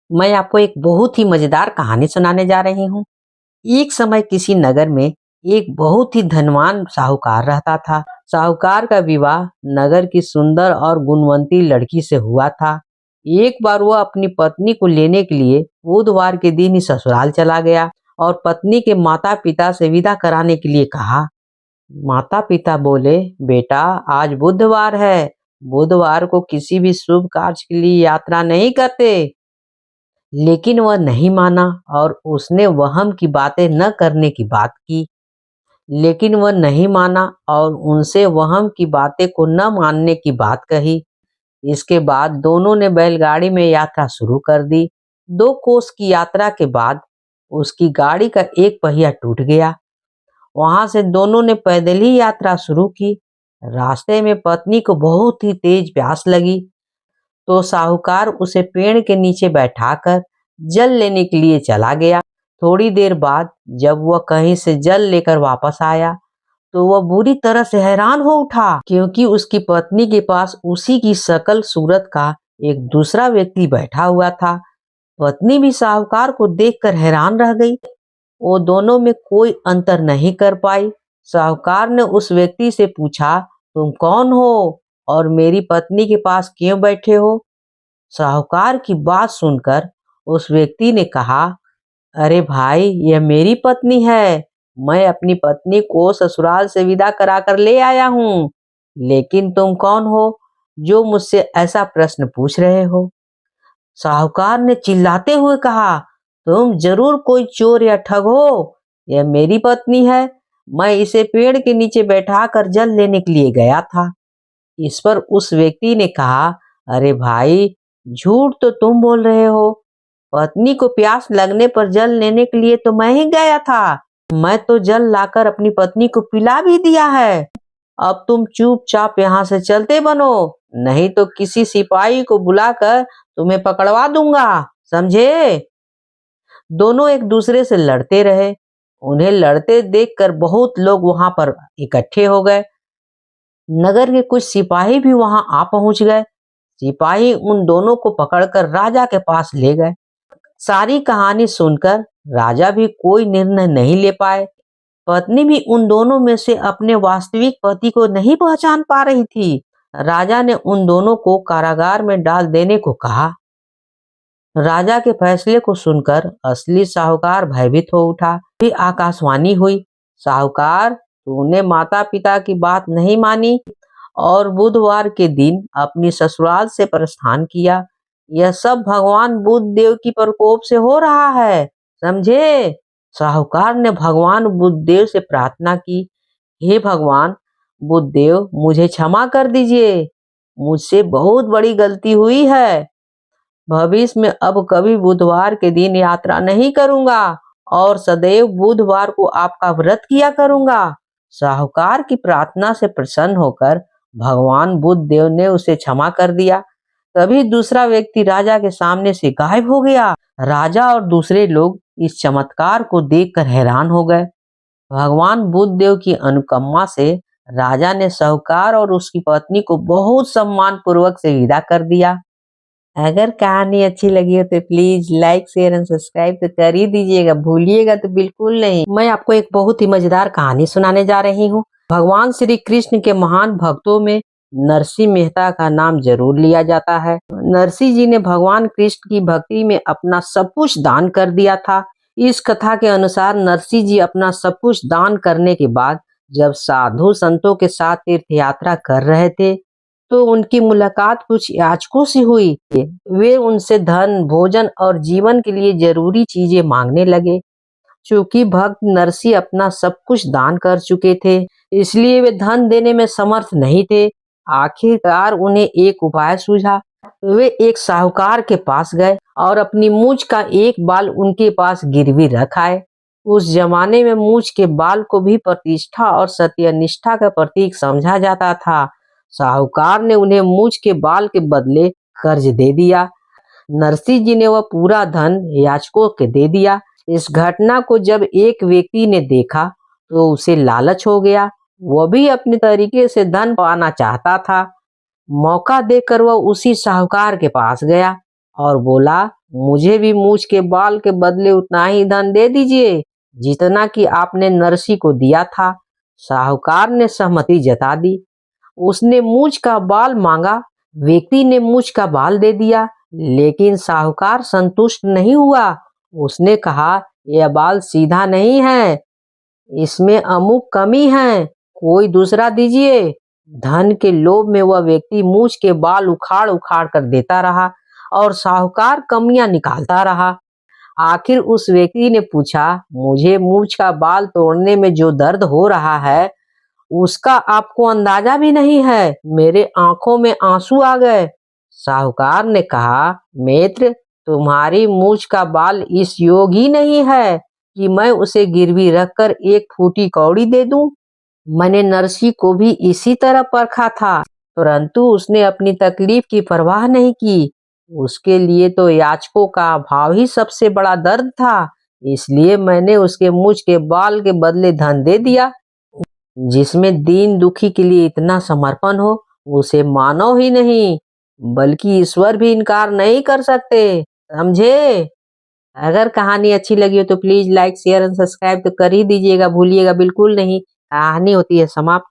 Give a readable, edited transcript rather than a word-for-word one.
मैं आपको एक बहुत ही मजेदार कहानी सुनाने जा रही हूँ। एक समय किसी नगर में एक बहुत ही धनवान साहूकार रहता था। साहूकार का विवाह नगर की सुंदर और गुणवंती लड़की से हुआ था। एक बार वह अपनी पत्नी को लेने के लिए बुधवार के दिन ही ससुराल चला गया और पत्नी के माता पिता से विदा कराने के लिए कहा। माता पिता बोले, बेटा आज बुधवार है, बुधवार को किसी भी शुभ कार्य के लिए यात्रा नहीं करते। लेकिन वह नहीं माना और उसने वहम की बातें न करने की बात की। लेकिन वह नहीं माना और उनसे वहम की बातें को न मानने की बात कही। इसके बाद दोनों ने बैलगाड़ी में यात्रा शुरू कर दी। 2 कोस की यात्रा के बाद उसकी गाड़ी का एक पहिया टूट गया। वहां से दोनों ने पैदल ही यात्रा शुरू की। रास्ते में पत्नी को बहुत ही तेज प्यास लगी, तो साहूकार उसे पेड़ के नीचे बैठाकर जल लेने के लिए चला गया। थोड़ी देर बाद जब वह कहीं से जल लेकर वापस आया, तो वह बुरी तरह से हैरान हो उठा, क्योंकि उसकी पत्नी के पास उसी की शकल सूरत का एक दूसरा व्यक्ति बैठा हुआ था। पत्नी भी साहूकार को देखकर हैरान रह गई। वो दोनों में कोई अंतर नहीं कर पाई। साहूकार ने उस व्यक्ति से पूछा, तुम कौन हो और मेरी पत्नी के पास क्यों बैठे हो? साहूकार की बात सुनकर उस व्यक्ति ने कहा, अरे भाई, यह मेरी पत्नी है। मैं अपनी पत्नी को ससुराल से विदा कराकर ले आया हूँ। लेकिन तुम कौन हो जो मुझसे ऐसा प्रश्न पूछ रहे हो? साहूकार ने चिल्लाते हुए कहा, तुम जरूर कोई चोर या ठग हो। यह मेरी पत्नी है। मैं इसे पेड़ के नीचे बैठाकर जल लेने के लिए गया था। इस पर उस व्यक्ति ने कहा, अरे भाई, झूठ तो तुम बोल रहे हो। पत्नी को प्यास लगने पर जल लेने के लिए तो मैं ही गया था। मैं तो जल लाकर अपनी पत्नी को पिला भी दिया है। अब तुम चुपचाप यहाँ से चलते बनो, नहीं तो किसी सिपाही को बुलाकर तुम्हें पकड़वा दूंगा, समझे? दोनों एक दूसरे से लड़ते रहे। उन्हें लड़ते देखकर बहुत लोग वहां पर इकट्ठे हो गए। नगर के कुछ सिपाही भी वहां आ पहुंच गए। सिपाही उन दोनों को पकड़कर राजा के पास ले गए। सारी कहानी सुनकर राजा भी कोई निर्णय नहीं ले पाए। पत्नी भी उन दोनों में से अपने वास्तविक पति को नहीं पहचान पा रही थी। राजा ने उन दोनों को कारागार में डाल देने को कहा। राजा के फैसले को सुनकर असली साहूकार भयभीत हो उठा। फिर आकाशवाणी हुई, साहूकार, तूने माता पिता की बात नहीं मानी और बुधवार के दिन अपनी ससुराल से प्रस्थान किया। यह सब भगवान बुद्ध देव की प्रकोप से हो रहा है, समझे? साहूकार ने भगवान बुद्ध देव से प्रार्थना की, हे भगवान बुद्ध देव, मुझे क्षमा कर दीजिए। मुझसे बहुत बड़ी गलती हुई है। भविष्य में अब कभी बुधवार के दिन यात्रा नहीं करूंगा और सदैव बुधवार को आपका व्रत किया करूंगा। साहूकार की प्रार्थना से प्रसन्न होकर भगवान बुद्ध देव ने उसे क्षमा कर दिया। तभी दूसरा व्यक्ति राजा के सामने से गायब हो गया। राजा और दूसरे लोग इस चमत्कार को देखकर हैरान हो गए। भगवान बुद्ध देव की अनुकंपा से राजा ने साहूकार और उसकी पत्नी को बहुत सम्मान पूर्वक से विदा कर दिया। अगर कहानी अच्छी लगी हो तो please like share and subscribe तो कर ही दीजिएगा, भूलिएगा तो बिल्कुल नहीं। मैं आपको एक बहुत ही मजेदार कहानी सुनाने जा रही हूँ। भगवान श्री कृष्ण के महान भक्तों में नरसिंह मेहता का नाम जरूर लिया जाता है। नरसिंह जी ने भगवान कृष्ण की भक्ति में अपना सब कुछ दान कर दिया था। इस कथा के अनुसार नरसिंह जी अपना सब कुछ दान करने के बाद जब साधु संतों के साथ तीर्थ यात्रा कर रहे थे, तो उनकी मुलाकात कुछ याचकों से हुई। वे उनसे धन, भोजन और जीवन के लिए जरूरी चीजें मांगने लगे। चूंकि भक्त नरसिंह अपना सब कुछ दान कर चुके थे, इसलिए वे धन देने में समर्थ नहीं थे। आखिरकार उन्हें एक उपाय सूझा। वे एक साहूकार के पास गए और अपनी मूंछ का एक बाल उनके पास गिरवी रख आए। उस जमाने में मूंछ के बाल को भी प्रतिष्ठा और सत्यनिष्ठा का प्रतीक समझा जाता था। साहूकार ने उन्हें मूंछ के बाल के बदले कर्ज दे दिया। नरसिंह जी ने वह पूरा धन याचकों के दे दिया। इस घटना को जब एक व्यक्ति ने देखा तो उसे लालच हो गया। वह भी अपने तरीके से धन पाना चाहता था। मौका देकर वह उसी साहूकार के पास गया और बोला, मुझे भी मूछ के बाल के बदले उतना ही धन दे दीजिए जितना कि आपने नरसी को दिया था। साहूकार ने सहमति जता दी। उसने मूछ का बाल मांगा। व्यक्ति ने मूछ का बाल दे दिया, लेकिन साहूकार संतुष्ट नहीं हुआ। उसने कहा, यह बाल सीधा नहीं है, इसमें अमुक कमी है, कोई दूसरा दीजिए। धन के लोभ में वह व्यक्ति मूछ के बाल उखाड़ उखाड़ कर देता रहा और साहूकार कमियां निकालता रहा। आखिर उस व्यक्ति ने पूछा, मुझे मूछ का बाल तोड़ने में जो दर्द हो रहा है उसका आपको अंदाजा भी नहीं है। मेरे आंखों में आंसू आ गए। साहूकार ने कहा, मित्र, तुम्हारी मूछ का बाल इस योग ही नहीं है कि मैं उसे गिरवी रखकर एक फूटी कौड़ी दे दूं। मैंने नरसी को भी इसी तरह परखा था, परंतु उसने अपनी तकलीफ की परवाह नहीं की। उसके लिए तो याचकों का भाव ही सबसे बड़ा दर्द था, इसलिए मैंने उसके मूछ के बाल के बदले धन दे दिया। जिसमें दीन दुखी के लिए इतना समर्पण हो, उसे मानव ही नहीं बल्कि ईश्वर भी इनकार नहीं कर सकते। समझे? अगर कहानी अच्छी लगी हो तो please like share and subscribe तो कर ही दीजिएगा, भूलिएगा बिल्कुल नहीं। कहानी होती है समाप्त।